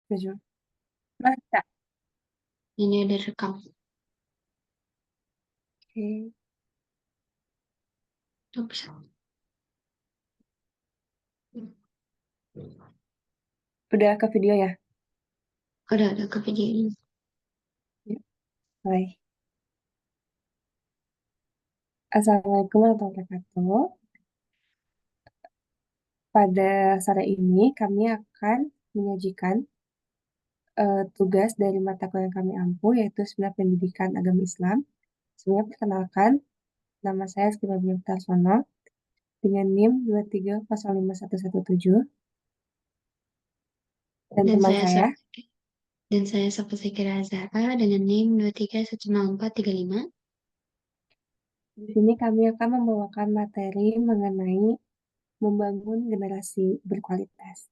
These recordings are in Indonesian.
Tujuh. Masa. Ini udah rekam. Oke. Tuh, bisa. Udah ke video ya? Udah ke video ini. Ya. Baik. Assalamualaikum warahmatullahi wabarakatuh. Pada sore ini kami akan menyajikan tugas dari mata kuliah yang kami ampu, yaitu Sebenarnya Pendidikan Agama Islam. Sebelumnya perkenalkan, nama saya Rizky Febian Tarsono dengan NIM 2305117 dan Dan teman saya saya. Saf- dan saya Safa Sekira Zahra dengan NIM 2310435. Di sini kami akan membawakan materi mengenai membangun generasi berkualitas.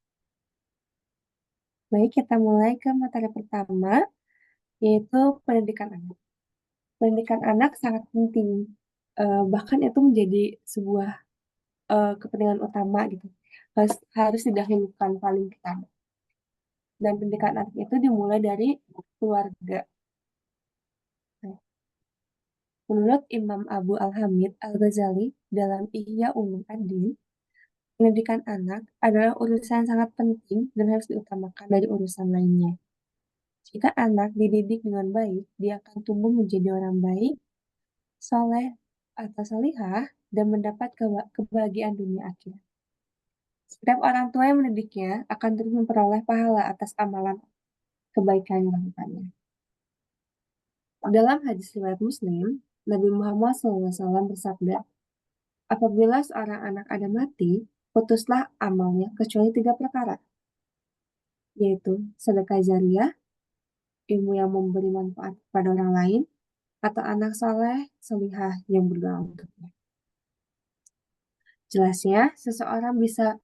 Baik, kita mulai ke materi pertama, yaitu pendidikan anak. Pendidikan anak sangat penting, bahkan itu menjadi sebuah kepentingan utama gitu. Harus didahulukan paling utama. Dan pendidikan anak itu dimulai dari keluarga. Menurut Imam Abu Al-Hamid Al-Ghazali dalam Ihya Ulumuddin, pendidikan anak adalah urusan sangat penting dan harus diutamakan dari urusan lainnya. Jika anak dididik dengan baik, dia akan tumbuh menjadi orang baik, soleh atau solihah, dan mendapat kebahagiaan dunia akhirat. Setiap orang tua yang mendidiknya akan terus memperoleh pahala atas amalan kebaikan yang dilakukannya. Dalam hadis riwayat Muslim, Nabi Muhammad SAW bersabda, apabila seorang anak ada mati, putuslah amalnya kecuali tiga perkara, yaitu sedekah jariah, ilmu yang memberi manfaat kepada orang lain, atau anak soleh, solihah yang berdoa untuknya. Jelasnya, seseorang bisa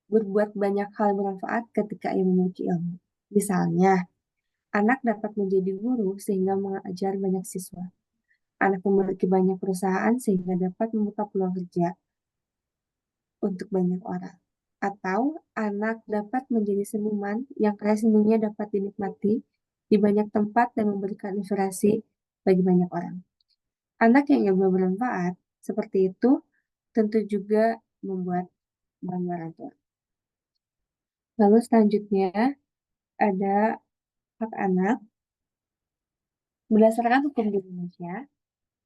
berbuat banyak hal yang bermanfaat ketika ia memiliki ilmu. Misalnya, anak dapat menjadi guru sehingga mengajar banyak siswa. Anak memiliki banyak perusahaan sehingga dapat membuka peluang kerja untuk banyak orang. Atau anak dapat menjadi seniman yang karya seninya dapat dinikmati di banyak tempat dan memberikan inspirasi bagi banyak orang. Anak yang ilmu bermanfaat seperti itu tentu juga membuat bangga orang tua. Lalu selanjutnya ada hak anak. Berdasarkan hukum di Indonesia,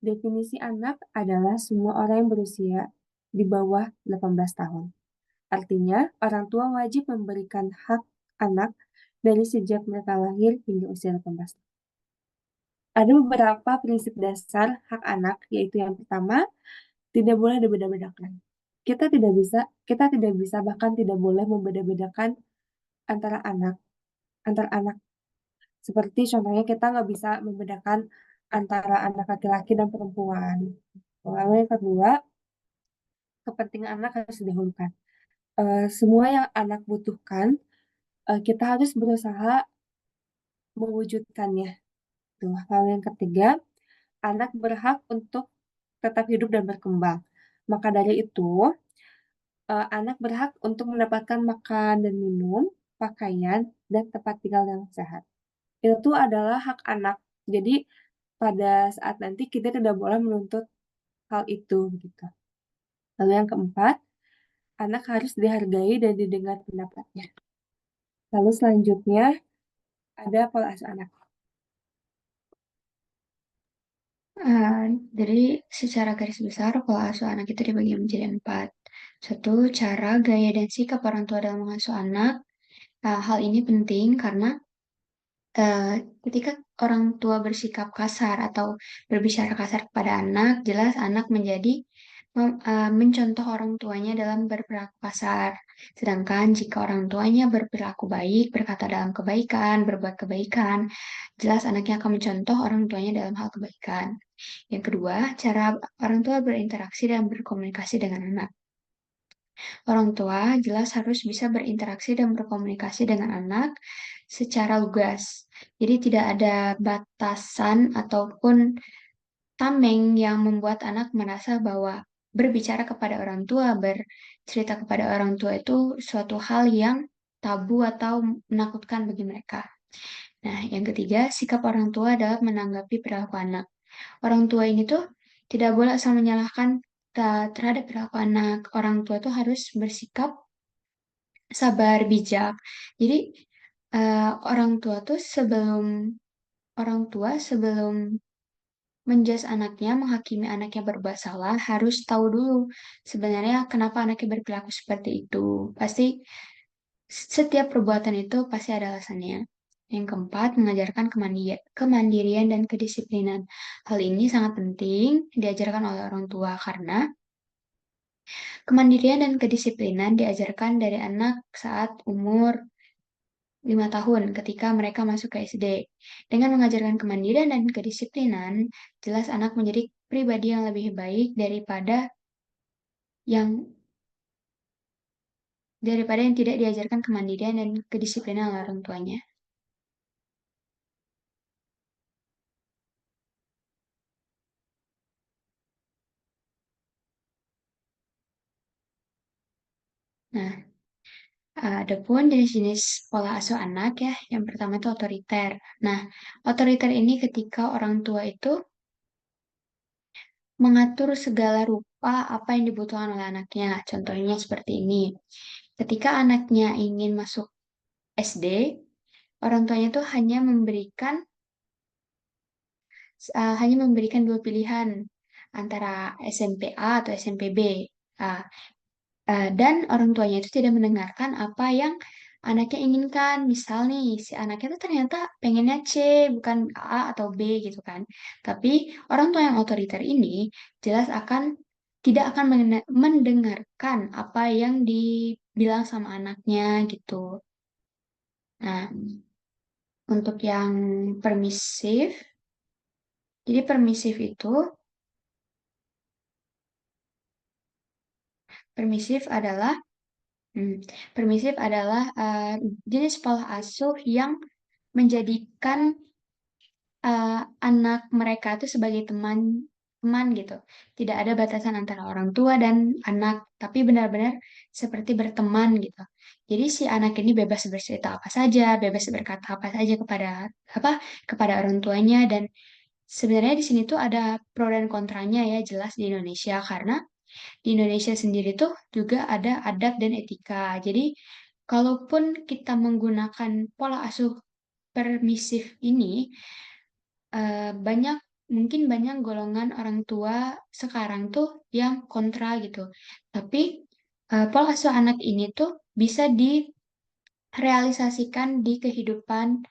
definisi anak adalah semua orang yang berusia di bawah 18 tahun. Artinya, orang tua wajib memberikan hak anak dari sejak mereka lahir hingga usia 18 tahun. Ada beberapa prinsip dasar hak anak, yaitu yang pertama, tidak boleh dibeda-bedakan. Kita tidak bisa bahkan tidak boleh membeda-bedakan antara anak. Seperti contohnya kita nggak bisa membedakan antara anak laki-laki dan perempuan. Lalu yang kedua, kepentingan anak harus didahulukan. Semua yang anak butuhkan, kita harus berusaha mewujudkannya. Tuh. Lalu yang ketiga, anak berhak untuk tetap hidup dan berkembang. Maka dari itu, anak berhak untuk mendapatkan makan dan minum, pakaian, dan tempat tinggal yang sehat. Itu adalah hak anak. Jadi pada saat nanti kita tidak boleh menuntut hal itu gitu. Lalu yang keempat, anak harus dihargai dan didengar pendapatnya. Lalu selanjutnya ada pola asuh anak. Eh, dari secara garis besar, pola asuh anak itu dibagi menjadi 4. Satu, cara, gaya, dan sikap orang tua dalam mengasuh anak. Hal ini penting karena eh, ketika orang tua bersikap kasar atau berbicara kasar kepada anak, jelas anak menjadi mencontoh orang tuanya dalam berperilaku kasar. Sedangkan jika orang tuanya berperilaku baik, berkata dalam kebaikan, berbuat kebaikan, jelas anaknya akan mencontoh orang tuanya dalam hal kebaikan. Yang kedua, cara orang tua berinteraksi dan berkomunikasi dengan anak. Orang tua jelas harus bisa berinteraksi dan berkomunikasi dengan anak secara lugas. Jadi tidak ada batasan ataupun tameng yang membuat anak merasa bahwa berbicara kepada orang tua, bercerita kepada orang tua itu suatu hal yang tabu atau menakutkan bagi mereka. Nah, yang ketiga, sikap orang tua dalam menanggapi perilaku anak. Orang tua ini tuh tidak boleh asal menyalahkan terhadap perilaku anak. Orang tua tuh harus bersikap sabar, bijak. Jadi, orang tua tuh sebelum menjas anaknya, menghakimi anaknya berbuat salah, harus tahu dulu sebenarnya kenapa anaknya berperilaku seperti itu. Pasti setiap perbuatan itu pasti ada alasannya. Yang keempat, mengajarkan kemandirian dan kedisiplinan. Hal ini sangat penting diajarkan oleh orang tua karena kemandirian dan kedisiplinan diajarkan dari anak saat umur 5 tahun ketika mereka masuk ke SD. Dengan mengajarkan kemandirian dan kedisiplinan, jelas anak menjadi pribadi yang lebih baik yang daripada yang tidak diajarkan kemandirian dan kedisiplinan oleh orang tuanya. Nah, adapun jenis-jenis pola asuh anak ya, yang pertama itu otoriter. Nah, otoriter ini ketika orang tua itu mengatur segala rupa apa yang dibutuhkan oleh anaknya. Contohnya seperti ini. Ketika anaknya ingin masuk SD, orang tuanya tuh hanya memberikan dua pilihan antara SMP A atau SMP B. Ah, dan orang tuanya itu tidak mendengarkan apa yang anaknya inginkan. Misal nih, si anaknya itu ternyata pengennya C, bukan A atau B gitu kan. Tapi orang tua yang otoriter ini jelas tidak akan mendengarkan apa yang dibilang sama anaknya gitu. Nah, untuk yang permisif, jadi permisif adalah Hmm, permisif adalah jenis pola asuh yang menjadikan anak mereka itu sebagai teman gitu. Tidak ada batasan antara orang tua dan anak, tapi benar-benar seperti berteman gitu. Jadi si anak ini bebas bercerita apa saja, bebas berkata apa saja apa kepada orang tuanya dan sebenarnya di sini tuh ada pro dan kontranya ya jelas di Indonesia karena di Indonesia sendiri tuh juga ada adab dan etika. Jadi, kalaupun kita menggunakan pola asuh permisif ini, banyak mungkin banyak golongan orang tua sekarang tuh yang kontra gitu. Tapi pola asuh anak ini tuh bisa direalisasikan di kehidupan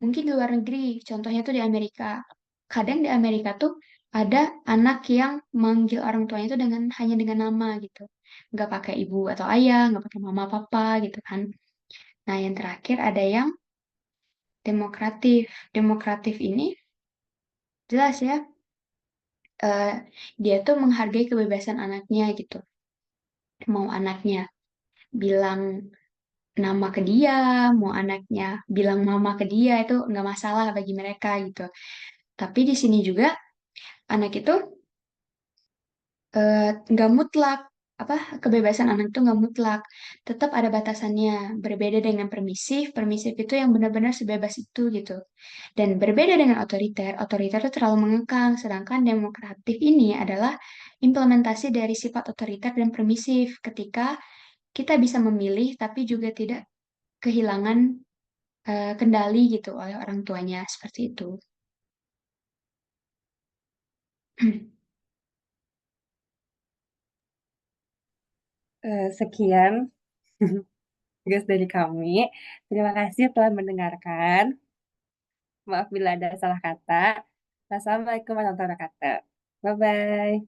mungkin di luar negeri, contohnya tuh di Amerika. Kadang di Amerika tuh ada anak yang manggil orang tuanya tuh hanya dengan nama gitu. Nggak pakai ibu atau ayah, nggak pakai mama papa gitu kan. Nah, yang terakhir ada yang demokratif. Demokratif ini jelas ya, eh, dia tuh menghargai kebebasan anaknya gitu. Mau anaknya bilang nama ke dia, mau anaknya bilang mama ke dia itu nggak masalah bagi mereka gitu. Tapi di sini juga anak itu nggak mutlak apa kebebasan anak itu nggak mutlak tetap ada batasannya berbeda dengan permisif permisif itu yang benar-benar sebebas itu gitu dan berbeda dengan otoriter otoriter itu terlalu mengekang sedangkan demokratif ini adalah implementasi dari sifat otoriter dan permisif ketika kita bisa memilih tapi juga tidak kehilangan kendali gitu oleh orang tuanya seperti itu. Sekian tugas dari kami. Terima kasih telah mendengarkan. Maaf bila ada salah kata. Wassalamualaikum warahmatullahi wabarakatuh. Bye-bye.